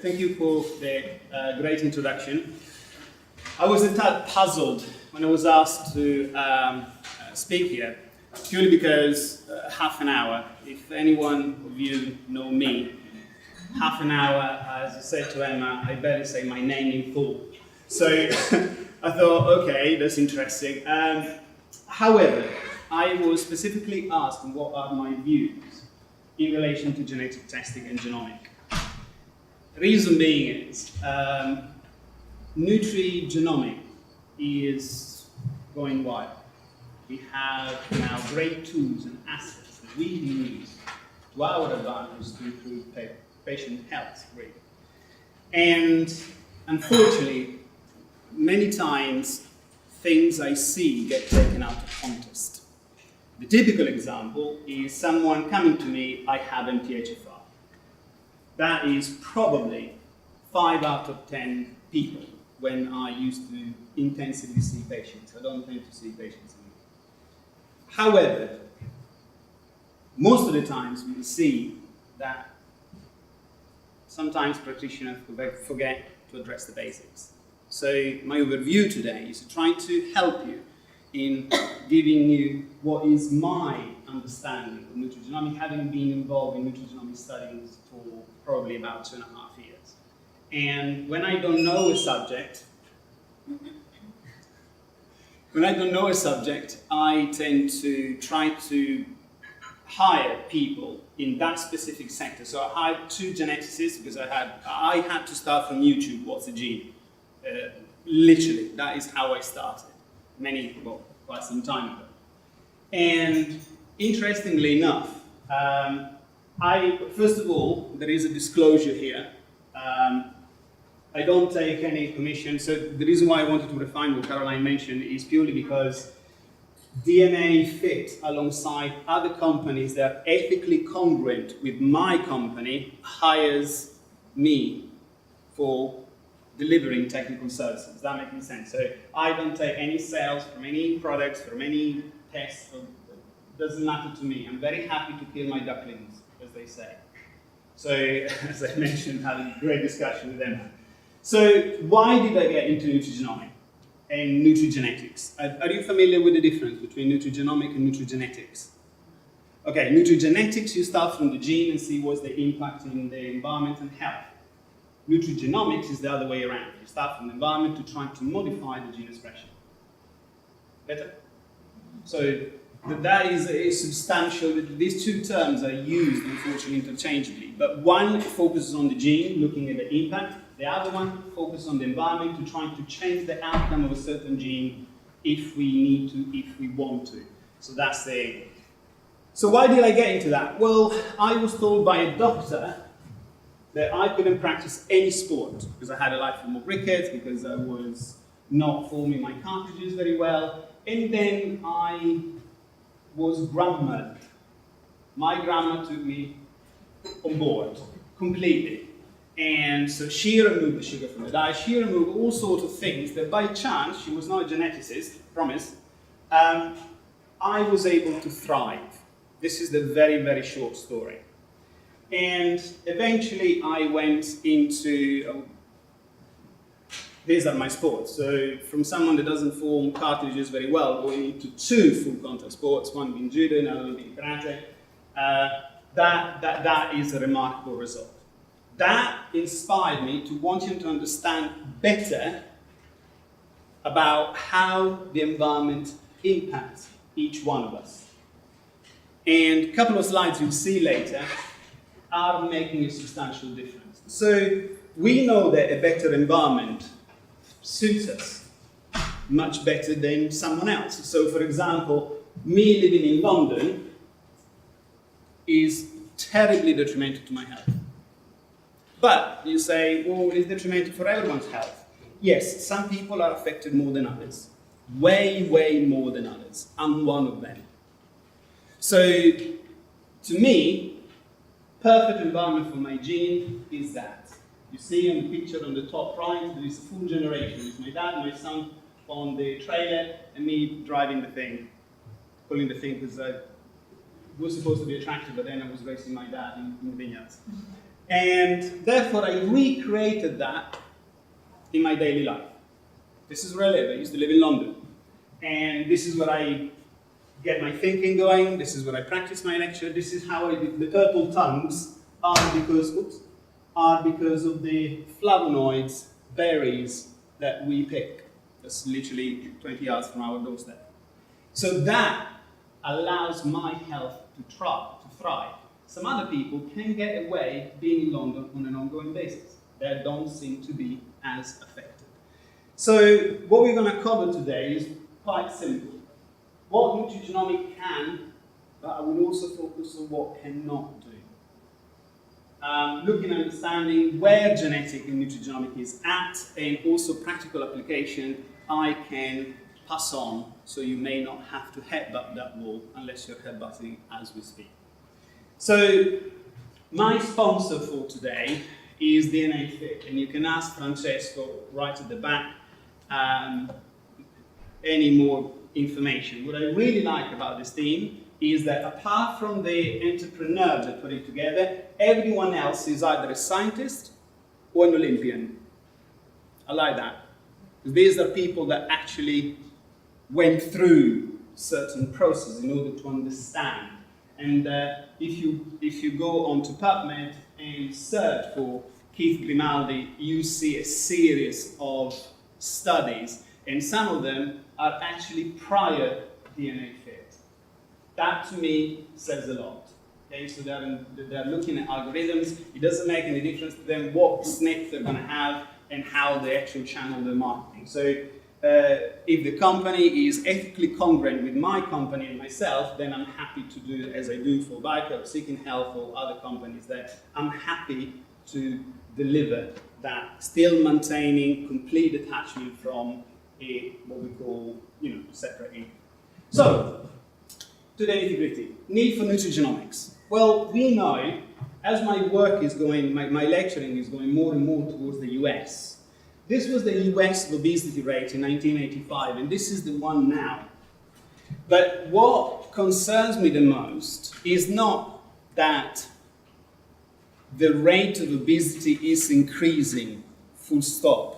Thank you for the great introduction. I was a tad puzzled when I was asked to speak here, purely because half an hour, if anyone of you know me, half an hour, as I said to Emma, I barely say my name in full. So I thought, okay, that's interesting. However, I was specifically asked what are my views in relation to genetic testing and genomic. The reason being is, nutrigenomic is going wild. We have now great tools and assets that we can use to our advantage to improve patient health, really. And unfortunately, many times things I see get taken out of context. The typical example is someone coming to me, I have MTHFR. That is probably 5 out of 10 people when I used to intensively see patients. I don't tend to see patients anymore. However, most of the times we see that sometimes practitioners forget to address the basics. So my overview today is to try to help you in giving you what is my understanding of nutrigenomics, having been involved in nutrigenomic studies for probably about 2.5 years. And when I don't know a subject, I tend to try to hire people in that specific sector. So I hired 2 geneticists because I had to start from YouTube, what's a gene? Literally, that is how I started, quite some time ago. And interestingly enough, first of all, there is a disclosure here. I don't take any commission, so the reason why I wanted to refine what Caroline mentioned is purely because DNAFit, alongside other companies that are ethically congruent with my company, hires me for delivering technical services. Does that make any sense? So I don't take any sales from any products, from any tests. It doesn't matter to me. I'm very happy to kill my ducklings, as they say. So, as I mentioned, having a great discussion with Emma. So, why did I get into nutrigenomic and nutrigenetics? Are you familiar with the difference between nutrigenomic and nutrigenetics? Okay, nutrigenetics, you start from the gene and see what's the impact in the environment and health. Nutrigenomics is the other way around. You start from the environment to try to modify the gene expression. Better? So that is a substantial, these 2 terms are used unfortunately interchangeably, but one focuses on the gene, looking at the impact, the other one focuses on the environment to try to change the outcome of a certain gene if we need to, if we want to. So that's the aim. So why did I get into that? Well, I was told by a doctor that I couldn't practice any sport because I had a lifelong of rickets, because I was not forming my cartridges very well, and then I was grandmothered. My grandma took me on board completely, and so she removed the sugar from the diet, she removed all sorts of things that by chance, she was not a geneticist, promise, I was able to thrive. This is the very, very short story. And eventually I went into, these are my sports. So from someone that doesn't form cartridges very well, going into 2 full contact sports, one being judo, another being karate, that is a remarkable result. That inspired me to want you to understand better about how the environment impacts each one of us. And a couple of slides you'll see later are making a substantial difference. So we know that a better environment suits us much better than someone else. So for example, me living in London is terribly detrimental to my health. But you say, well, it's detrimental for everyone's health. Yes, some people are affected more than others. Way, way more than others. I'm one of them. So to me, perfect environment for my gene is that. You see on the picture on the top right, there is a full generation. It's my dad, my son on the trailer, and me driving the thing, pulling the thing, because I was supposed to be a tractor, but then I was racing my dad in the vineyards. And therefore, I recreated that in my daily life. This is where I live. I used to live in London. And this is where I get my thinking going. This is where I practice my lecture. This is how I do. The purple tongues are because of the flavonoids, berries that we pick. That's literally 20 yards from our doorstep. So that allows my health to thrive. Some other people can get away being in London on an ongoing basis. They don't seem to be as affected. So what we're going to cover today is quite simple. What nutrigenomic can, but I will also focus on what cannot do. Looking at understanding where genetic and nutrigenomic is at, and also practical application I can pass on, so you may not have to headbutt that wall unless you're headbutting as we speak. So my sponsor for today is DNAFit, and you can ask Francesco right at the back any more information. What I really like about this team is that apart from the entrepreneur that put it together, everyone else is either a scientist or an Olympian. I like that. Because these are people that actually went through certain processes in order to understand. And if you go onto PubMed and search for Keith Grimaldi, you see a series of studies, and some of them are actually prior DNAFit. That to me says a lot. Okay, so they're looking at algorithms. It doesn't make any difference to them what SNP they're going to have and how they actually channel their marketing. So if the company is ethically congruent with my company and myself, then I'm happy to do it as I do for Biker or Seeking Health or other companies that I'm happy to deliver that, still maintaining complete detachment from what we call, separate income. So, to the nitty-gritty. Need for nutrigenomics. Well, we know, as my work is going, my lecturing is going more and more towards the US. This was the US obesity rate in 1985, and this is the one now. But what concerns me the most is not that the rate of obesity is increasing, full stop.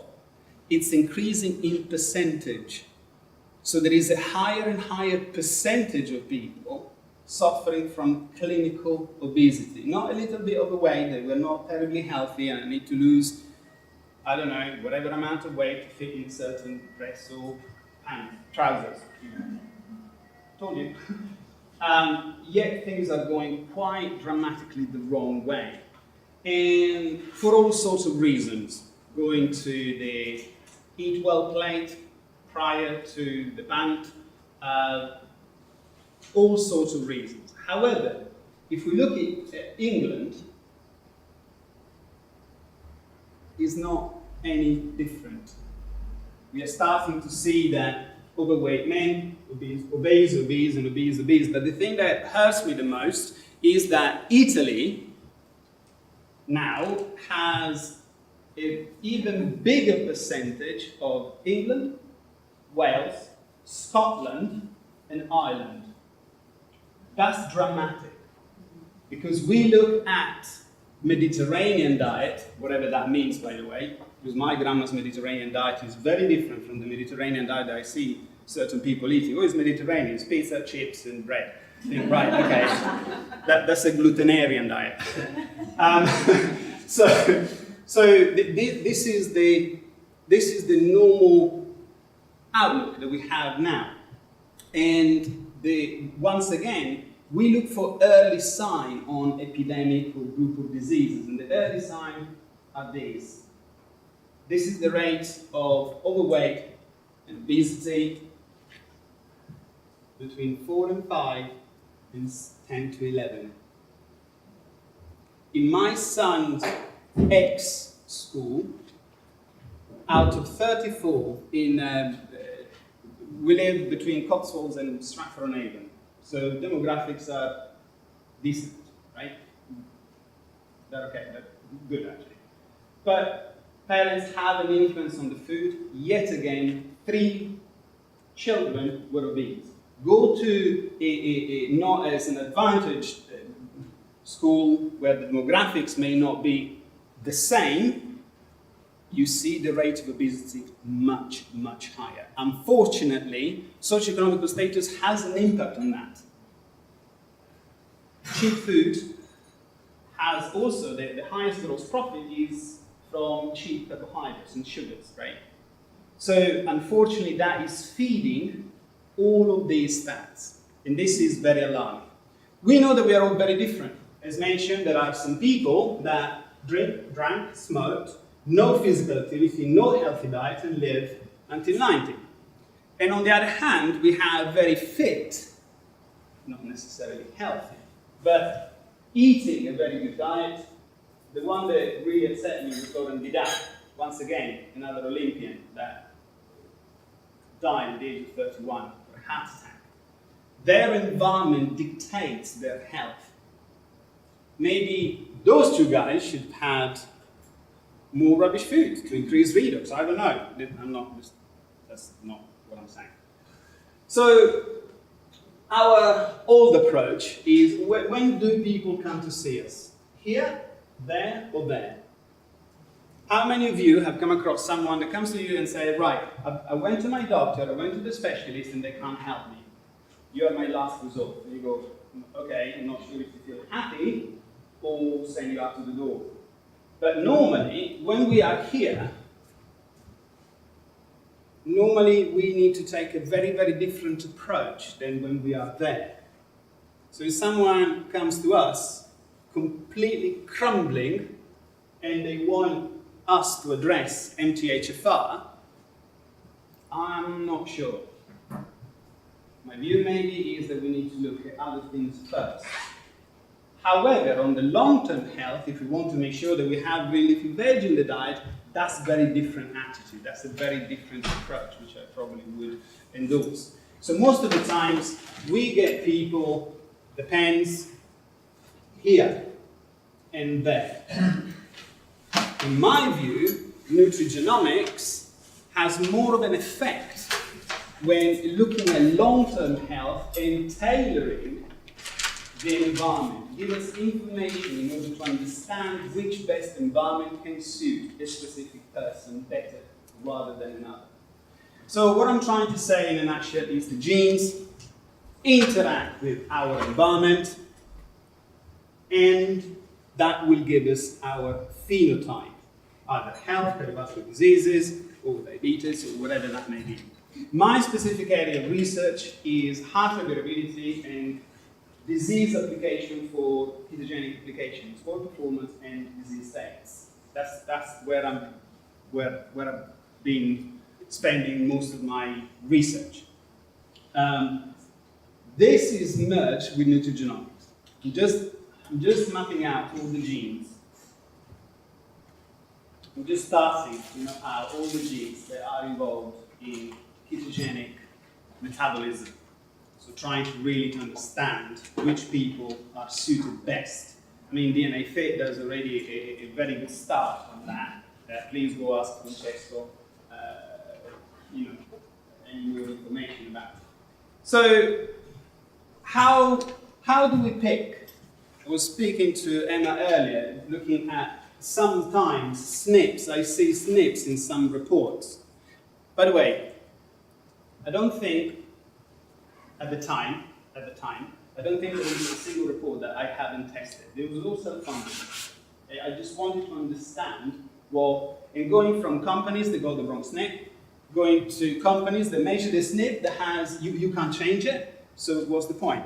It's increasing in percentage. So there is a higher and higher percentage of people suffering from clinical obesity. Not a little bit overweight, they were not terribly healthy and I need to lose, I don't know, whatever amount of weight to fit in certain dress or pants, trousers. Told you. Yet things are going quite dramatically the wrong way. And for all sorts of reasons, going to the Eat Well plate prior to the BANT, all sorts of reasons. However, if we look at England, it's not any different. We are starting to see that overweight men, obese, and obese. But the thing that hurts me the most is that Italy now has an even bigger percentage of England, Wales, Scotland, and Ireland. That's dramatic, because we look at Mediterranean diet, whatever that means, by the way, because my grandma's Mediterranean diet is very different from the Mediterranean diet that I see certain people eating. Oh, it's Mediterranean, it's pizza, chips, and bread. I think, right, okay, that's a glutenarian diet. This is the normal outlook that we have now. And once again, we look for early sign on epidemic or group of diseases, and the early signs are these. This is the rate of overweight and obesity between 4 and 5 and 10 to 11. In my son's ex-school, out of 34 we live between Cotswolds and Stratford-on-Avon. So demographics are decent, right? They're okay, they're good actually. But parents have an influence on the food. Yet again, 3 children were obese. Go to not as an advantaged school where the demographics may not be the same, you see the rate of obesity much, much higher. Unfortunately, socioeconomic status has an impact on that. Cheap food has also, the highest gross profit is from cheap carbohydrates and sugars, right? So unfortunately, that is feeding all of these stats. And this is very alarming. We know that we are all very different. As mentioned, there are some people that drank, smoked, no physical activity, no healthy diet, and live until 90. And on the other hand, we have very fit, not necessarily healthy, but eating a very good diet. The one that really upset me was Gordon Vidal, once again, another Olympian that died at the age of 31 for a heart attack. Their environment dictates their health. Maybe those two guys should have had more rubbish food to increase redox. I don't know. That's not what I'm saying. So our old approach is, when do people come to see us? Here, there, or there? How many of you have come across someone that comes to you and say, right, I went to my doctor, I went to the specialist, and they can't help me. You are my last resort. And you go, okay, I'm not sure if you feel happy, or send you out to the door. But normally, when we are here, normally we need to take a very, very different approach than when we are there. So if someone comes to us completely crumbling and they want us to address MTHFR, I'm not sure. My view maybe is that we need to look at other things first. However, on the long-term health, if we want to make sure that we have green leafy veg in the diet, that's a very different attitude. That's a very different approach, which I probably would endorse. So most of the times, we get people, depends, here and there. In my view, nutrigenomics has more of an effect when looking at long-term health and tailoring the environment. Give us information in order to understand which best environment can suit a specific person better rather than another. So what I'm trying to say in a nutshell is the genes interact with our environment, and that will give us our phenotype, either health, cardiovascular diseases, or diabetes, or whatever that may be. My specific area of research is heart rate variability and disease application for ketogenic applications, sport performance and disease states. That's where I've been spending most of my research. This is merged with nutrigenomics. I'm just mapping out all the genes. I'm just starting to map out all the genes that are involved in ketogenic metabolism. So trying to really understand which people are suited best. I mean, DNAFit does already a very good start on that. Please go ask Francesco, any more information about it. So, how do we pick? I was speaking to Emma earlier, looking at sometimes SNPs. I see SNPs in some reports. By the way, I don't think at the time, I don't think there was a single report that I haven't tested. There was also funding. I just wanted to understand, in going from companies that got the wrong SNP, going to companies that measure the SNP that has, you can't change it, so what's the point?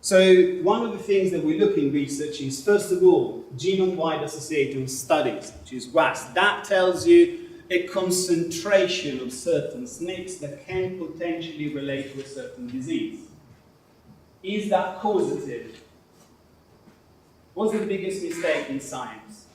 So one of the things that we look in research is, first of all, genome-wide association studies, which is WAS. That tells you a concentration of certain SNPs that can potentially relate to a certain disease. Is that causative? What's the biggest mistake in science?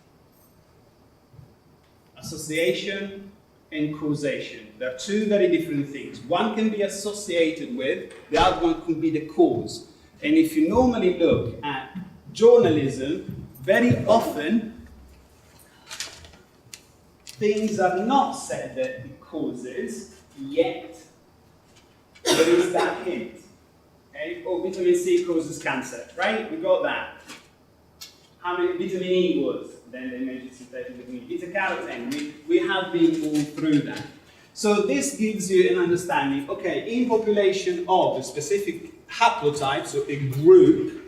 Association and causation. They're two very different things. One can be associated with, the other one could be the cause. And if you normally look at journalism, very often things are not said that it causes, yet there is that hint. Okay? Or vitamin C causes cancer, right? We got that. How many vitamin E was? Then they measured synthetic vitamin E. Beta-carotene, we have been all through that. So this gives you an understanding, okay, in population of a specific haplotype, so a group,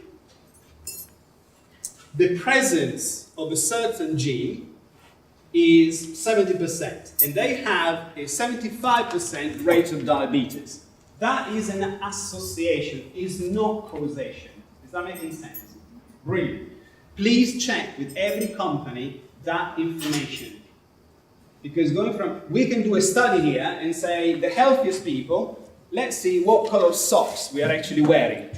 the presence of a certain gene is 70%, and they have a 75% rate of diabetes. That is an association, is not causation. Is that making sense? Brilliant. Please check with every company that information. Because we can do a study here and say the healthiest people, let's see what color socks we are actually wearing.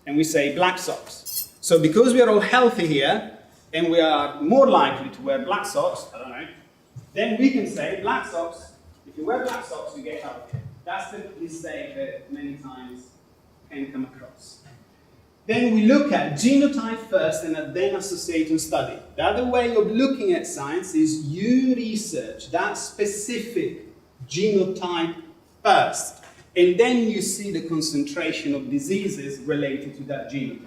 And we say black socks. So because we are all healthy here, and we are more likely to wear black socks, I don't know, then we can say black socks, if you wear black socks, you get healthier. That's the mistake that many times can come across. Then we look at genotype first and then associate and study. The other way of looking at science is you research that specific genotype first, and then you see the concentration of diseases related to that genotype.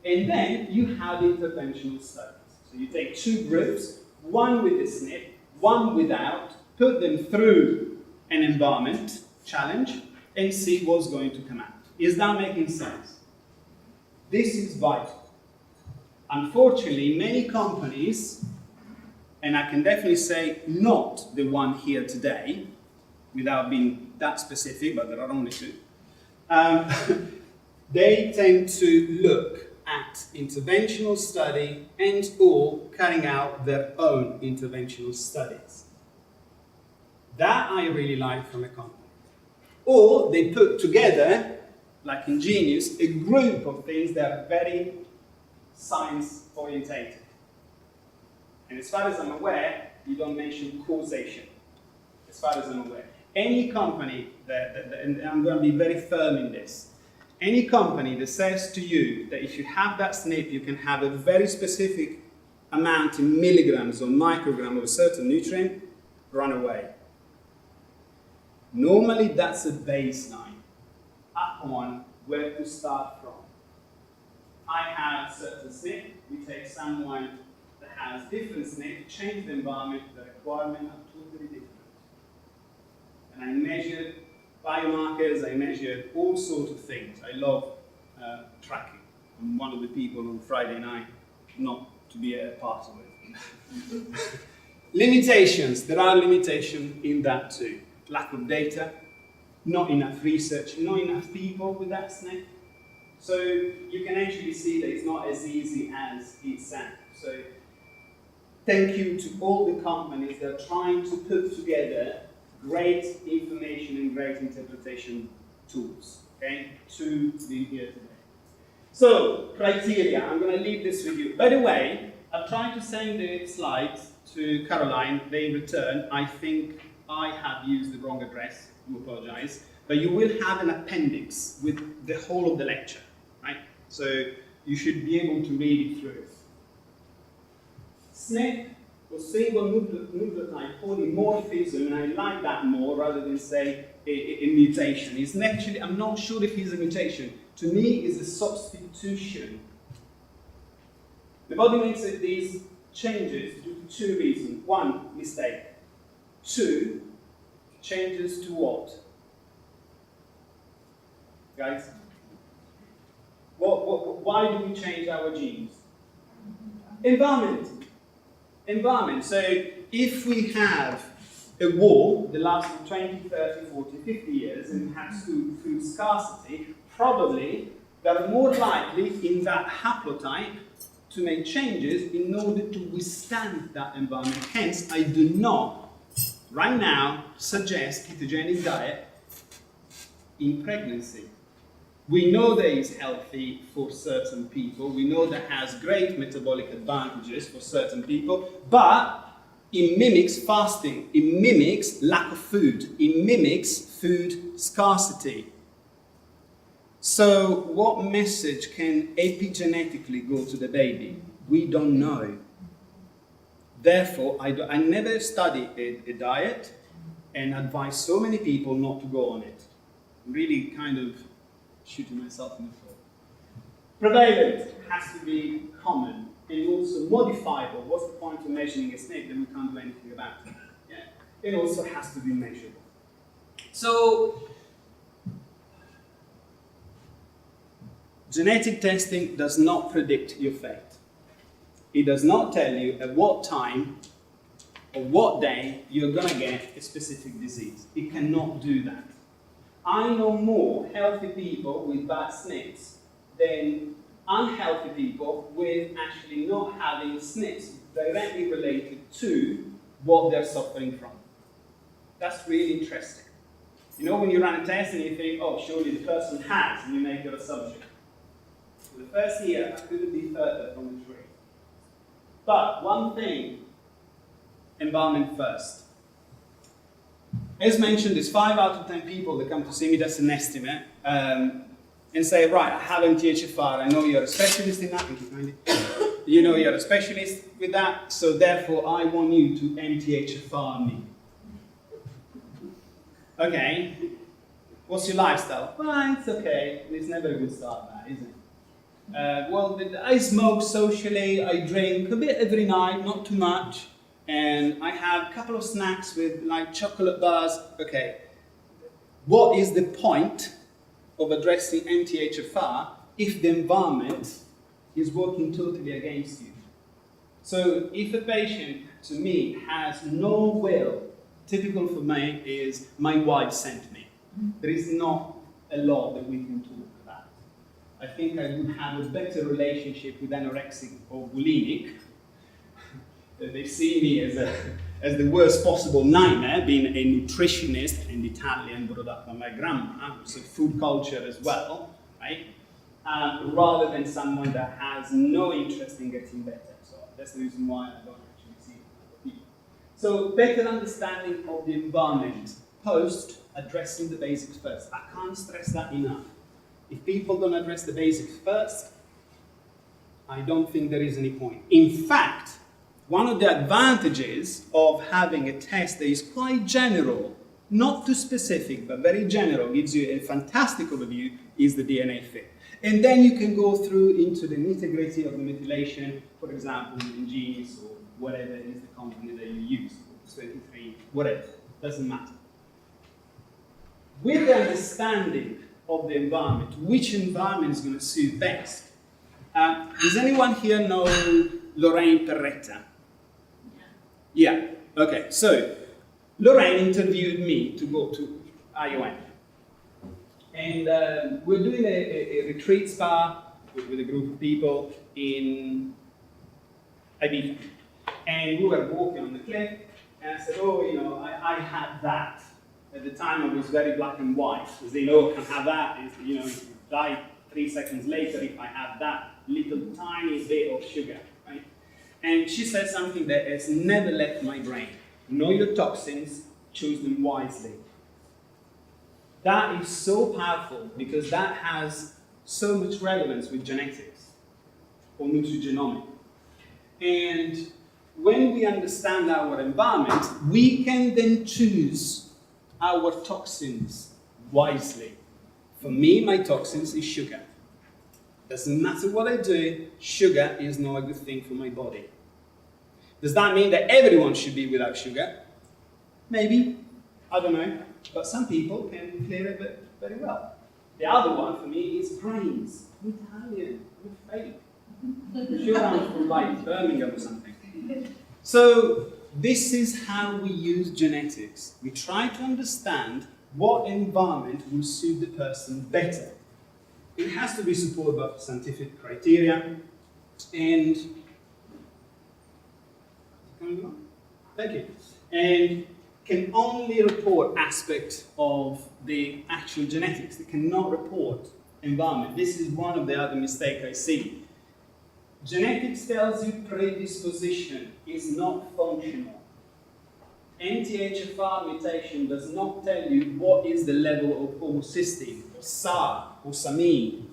And then you have interventional studies. So you take two groups, one with the SNP, one without, put them through an environment challenge, and see what's going to come out. Is that making sense? This is vital. Unfortunately, many companies, and I can definitely say not the one here today, without being that specific, but there are only two, they tend to look at interventional study and or carrying out their own interventional studies. That I really like from a company. Or they put together, like Ingeneius, a group of things that are very science-orientated. And as far as I'm aware, you don't mention causation, as far as I'm aware. Any company, and I'm going to be very firm in this, any company that says to you that if you have that SNP, you can have a very specific amount in milligrams or micrograms of a certain nutrient, run away. Normally, that's a baseline upon where to start from. I have certain SNP, we take someone that has different SNP, change the environment, the requirements are totally different. And I measured biomarkers, I measured all sorts of things. I love tracking. I'm one of the people on Friday night not to be a part of it. Limitations, there are limitations in that too. Lack of data, not enough research, not enough people with that SNP. So you can actually see that it's not as easy as it sounds. So thank you to all the companies that are trying to put together great information and great interpretation tools, okay, to be here today. So, criteria, I'm going to leave this with you. By the way, I've tried to send the slides to Caroline, they returned. I think I have used the wrong address, I apologize. But you will have an appendix with the whole of the lecture, right? So you should be able to read it through. SNP or single nucleotide polymorphism, and I like that more rather than say a mutation. It's actually, I'm not sure if it's a mutation. To me, it's a substitution. The body makes these changes due to two reasons. One, mistake. Two, changes to what? Guys? Why do we change our genes? Environment. Environment. So if we have a war that lasts for 20, 30, 40, 50 years and has food scarcity, probably they are more likely in that haplotype to make changes in order to withstand that environment. Hence, I do not, right now, suggest ketogenic diet in pregnancy. We know that it's healthy for certain people. We know that it has great metabolic advantages for certain people, but it mimics fasting. It mimics lack of food. It mimics food scarcity. So what message can epigenetically go to the baby? We don't know. Therefore, I never studied a diet and advise so many people not to go on it. Really kind of shooting myself in the foot. Prevalent has to be common and also modifiable. What's the point of measuring a SNP that we can't do anything about it? Yeah. It also has to be measurable. So, genetic testing does not predict your fate. It does not tell you at what time or what day you're going to get a specific disease. It cannot do that. I know more healthy people with bad SNPs than unhealthy people with actually not having SNPs directly related to what they're suffering from. That's really interesting. You know, when you run a test and you think, oh, surely the person has, and you make your assumption. For the first year, I couldn't be further from the truth. But one thing, environment first. As mentioned, there's 5 out of 10 people that come to see me, that's an estimate, and say, right, I have MTHFR, I know you're a specialist in that, you know you're a specialist with that, so therefore I want you to MTHFR me. Okay, what's your lifestyle? Well, it's okay, it's never a good start, that, is it? Well, I smoke socially, I drink a bit every night, not too much, and I have a couple of snacks with like chocolate bars. Okay, what is the point of addressing MTHFR if the environment is working totally against you? So if a patient, to me, has no will, typical for me is my wife sent me. There is not a lot that we can talk about. I think I would have a better relationship with anorexic or bulimic. They see me as the worst possible nightmare, being a nutritionist and Italian, brought up by my grandma, so food culture as well, right? Rather than someone that has no interest in getting better. So that's the reason why I don't actually see other people. So better understanding of the environment post addressing the basics first. I can't stress that enough. If people don't address the basics first, I don't think there is any point. In fact, one of the advantages of having a test that is quite general, not too specific, but very general, gives you a fantastic overview, is the DNAFit. And then you can go through into the nitty-gritty of the methylation, for example, Ingeneius or whatever is the company that you use, 23, whatever, doesn't matter. With the understanding of the environment, which environment is going to suit best? Does anyone here know Lorraine Perretta? Yeah, okay, so Lorraine interviewed me to go to IOM. And we're doing a retreat spa with a group of people in Ibiza. And we were walking on the cliff, and I said, oh, you know, I had that. At the time, I was very black and white. As they know, can have that. It's, you know, die 3 seconds later if I have that little tiny bit of sugar, right? And she said something that has never left my brain. Know your toxins, choose them wisely. That is so powerful because that has so much relevance with genetics or nutrigenomic. And when we understand our environment, we can then choose our toxins wisely. For me, my toxins is sugar. Doesn't matter what I do, sugar is not a good thing for my body. Does that mean that everyone should be without sugar? Maybe, I don't know, but some people can clear it very well. The other one for me is grains. I'm Italian, I'm fake. Sure, I'm from like Birmingham or something. So this is how we use genetics. We try to understand what environment will suit the person better. It has to be supported by scientific criteria and thank you. And can only report aspects of the actual genetics. They cannot report environment. This is one of the other mistakes I see. Genetics tells you predisposition is not functional. MTHFR mutation does not tell you what is the level of homocysteine, or SAR, or SAMine.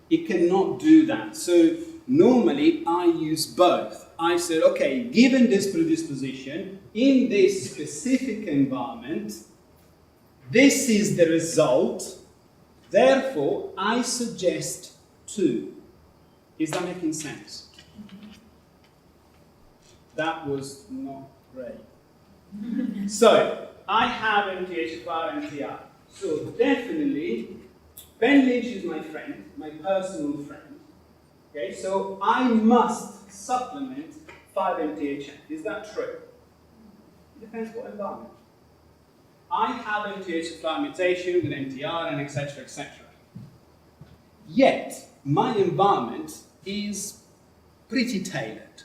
It cannot do that. So normally I use both. I said, okay, given this predisposition, in this specific environment, this is the result Therefore, I suggest 2. Is that making sense? That was not great. So, I have MTHFR and MTR. So, definitely, Ben Lynch is my friend, my personal friend. Okay, so I must supplement 5-MTHF. Is that true? It depends what environment. I have MTHFR mutation with MTR and etc. etc. Yet, my environment is pretty tailored.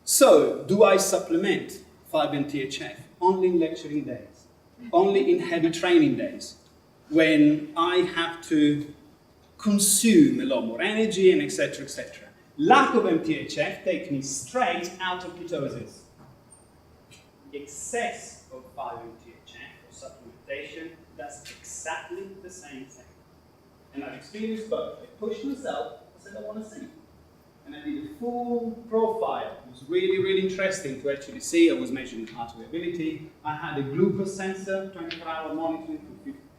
So, do I supplement 5-MTHF only in lecturing days? Only in heavy training days? When I have to consume a lot more energy and etc. etc. Lack of MTHF takes me straight out of ketosis. Excess of 5-MTHF or supplementation does exactly the same thing. And I've experienced both. I pushed myself, I said I want to see. And I did a full profile. It was really, really interesting to actually see. I was measuring heart variability. I had a glucose sensor, 24-hour monitoring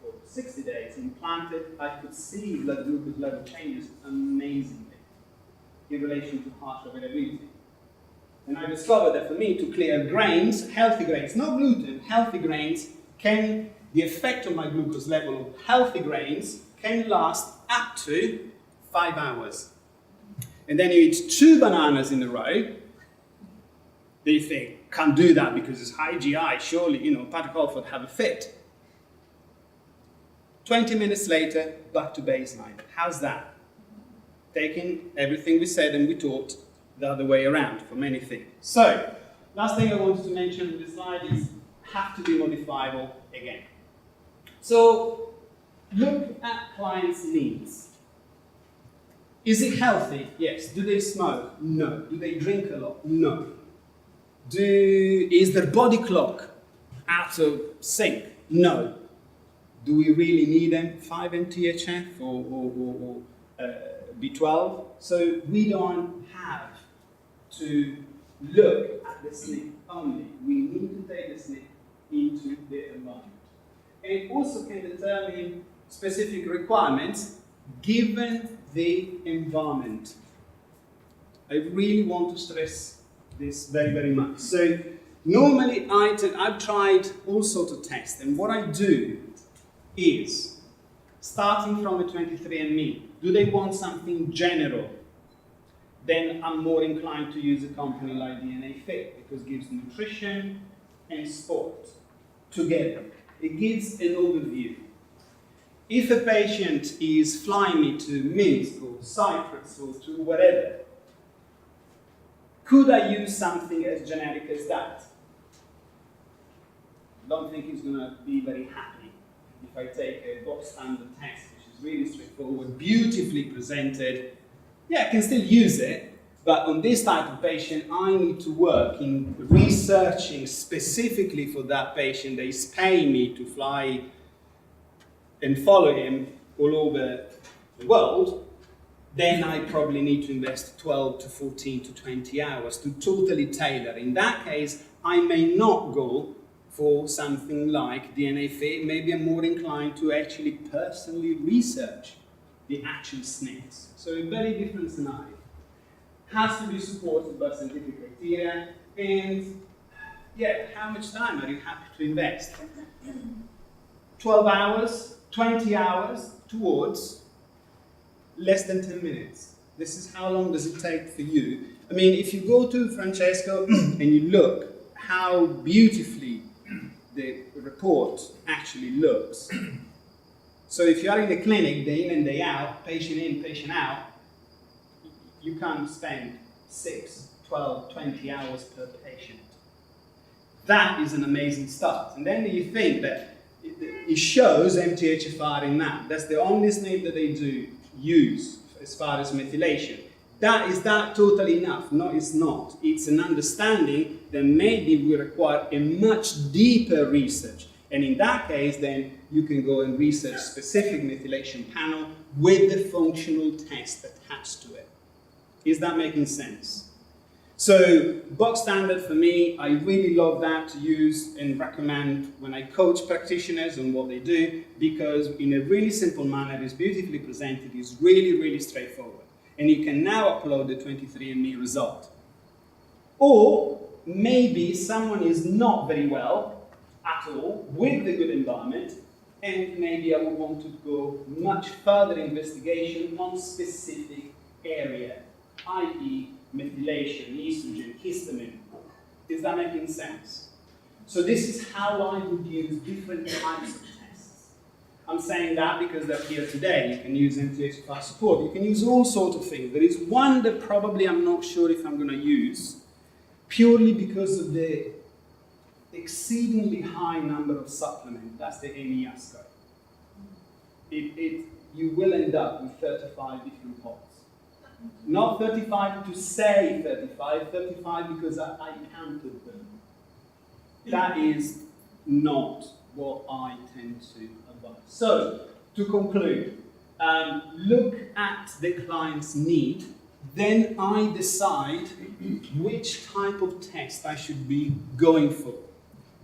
for 60 days implanted. I could see blood glucose level changes amazingly in relation to heart variability. And I discovered that for me to clear grains, healthy grains, not gluten, healthy grains, the effect on my glucose level of healthy grains can last up to 5 hours. And then you eat 2 bananas in a row. They think, can't do that because it's high GI, surely, Patrick Holford have a fit. 20 minutes later, back to baseline. How's that? Taking everything we said and we taught the other way around for many things. So, last thing I wanted to mention in this slide is have to be modifiable again. So, look at clients' needs. Is it healthy? Yes. Do they smoke? No. Do they drink a lot? No. Is their body clock out of sync? No. Do we really need them? 5-MTHF or B12? So we don't have to look at the SNP only. We need to take the SNP into the environment. And it also can determine specific requirements given the environment. I really want to stress this very, very much. So normally I've tried all sorts of tests, and what I do is, starting from the 23andMe, do they want something general? Then I'm more inclined to use a company like DNAFit because it gives nutrition and sport together. It gives an overview. If a patient is flying me to Minsk or Cyprus or to whatever, could I use something as generic as that? I don't think he's going to be very happy if I take a box standard test, which is really straightforward, beautifully presented. Yeah, I can still use it, but on this type of patient, I need to work in researching specifically for that patient. They pay me to fly and follow him all over the world. Then I probably need to invest 12 to 14 to 20 hours to totally tailor. In that case, I may not go for something like DNAFit. Maybe I'm more inclined to actually personally research the actual SNPs. So a very different scenario. Has to be supported by scientific criteria, and yeah, how much time are you happy to invest? 12 hours, 20 hours towards less than 10 minutes. This is how long does it take for you. I mean, if you go to Francesco and you look how beautifully the report actually looks. So if you are in the clinic day in and day out, patient in, patient out, you can't spend 6, 12, 20 hours per patient. That is an amazing start. And then you think that it shows MTHFR in that. That's the only SNP that they do use as far as methylation. Is that totally enough? No, it's not. It's an understanding that maybe we require a much deeper research. And in that case, then you can go and research specific methylation panel with the functional test attached to it. Is that making sense? So bog standard for me, I really love that to use and recommend when I coach practitioners on what they do, because in a really simple manner, it's beautifully presented, it's really, really straightforward. And you can now upload the 23andMe result. Or maybe someone is not very well at all with the good environment, and maybe I would want to go much further investigation on specific area, i.e. methylation, estrogen, histamine. Is that making sense? So this is how I would use different types of tests. I'm saying that because they're here today. You can use MTHFR support. You can use all sorts of things. There is one that probably I'm not sure if I'm going to use, purely because of the exceedingly high number of supplements. That's the Ingeneius. You will end up with 35 different pots. Not 35 to say 35 because I counted them. That is not what I tend to advise. So, to conclude, look at the client's need, then I decide which type of test I should be going for.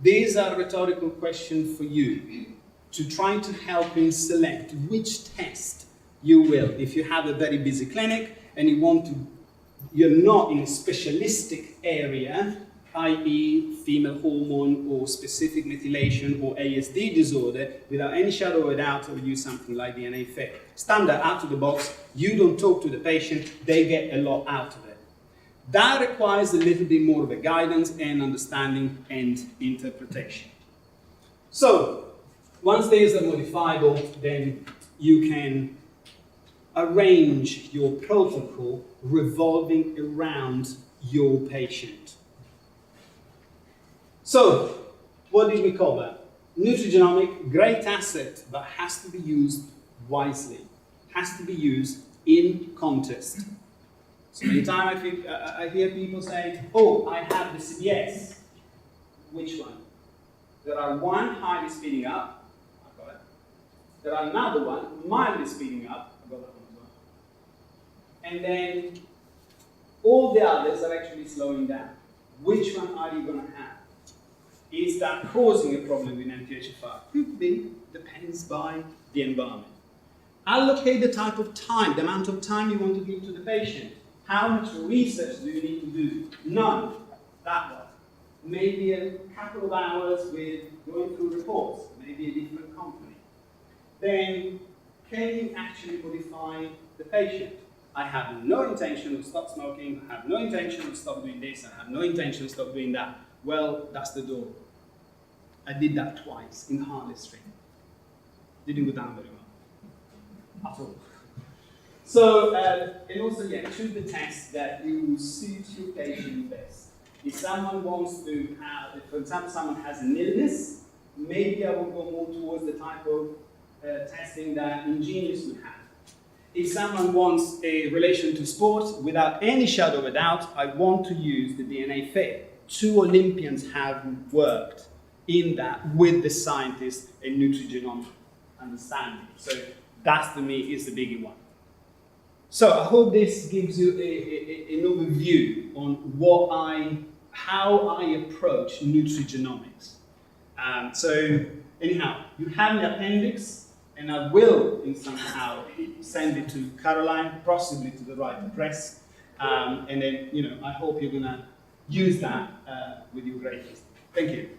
These are rhetorical questions for you, to try to help him select which test you will. If you have a very busy clinic, and you're not in a specialistic area, i.e. female hormone or specific methylation or ASD disorder, without any shadow of a doubt, I would use something like DNAFit. Standard, out of the box, you don't talk to the patient, they get a lot out of it. That requires a little bit more of a guidance and understanding and interpretation. So, once these are modifiable, then you can arrange your protocol revolving around your patient. So, what did we cover? Nutrigenomic, great asset, but has to be used wisely. Has to be used in context. So many times I hear people say, oh, I have the CBS. Which one? There are one highly speeding up, I've got it. There are another one mildly speeding up, I've got that one as well. And then all the others are actually slowing down. Which one are you going to have? Is that causing a problem with MTHFR? Could be, depends by the environment. Allocate the type of time, the amount of time you want to give to the patient. How much research do you need to do? None. That one. Maybe a couple of hours with going through reports, maybe a different company. Then, can you actually modify the patient? I have no intention of stop smoking, I have no intention of stop doing this, I have no intention of stop doing that. Well, that's the door. I did that twice in Harley Street. Didn't go down very well at all. So, and also, yeah, choose the test that you suit your patient best. If someone wants to have, for example, someone has an illness, maybe I will go more towards the type of testing that Ingeneius would have. If someone wants a relation to sports, without any shadow of a doubt, I want to use the DNAFit. 2 Olympians have worked in that with the scientists and nutrigenomic understanding. So that, to me, is the biggie one. So I hope this gives you an overview on how I approach nutrigenomics. So anyhow, you have the appendix, and I will somehow send it to Caroline, possibly to the right address, and then I hope you're gonna use that with your greatest. Thank you.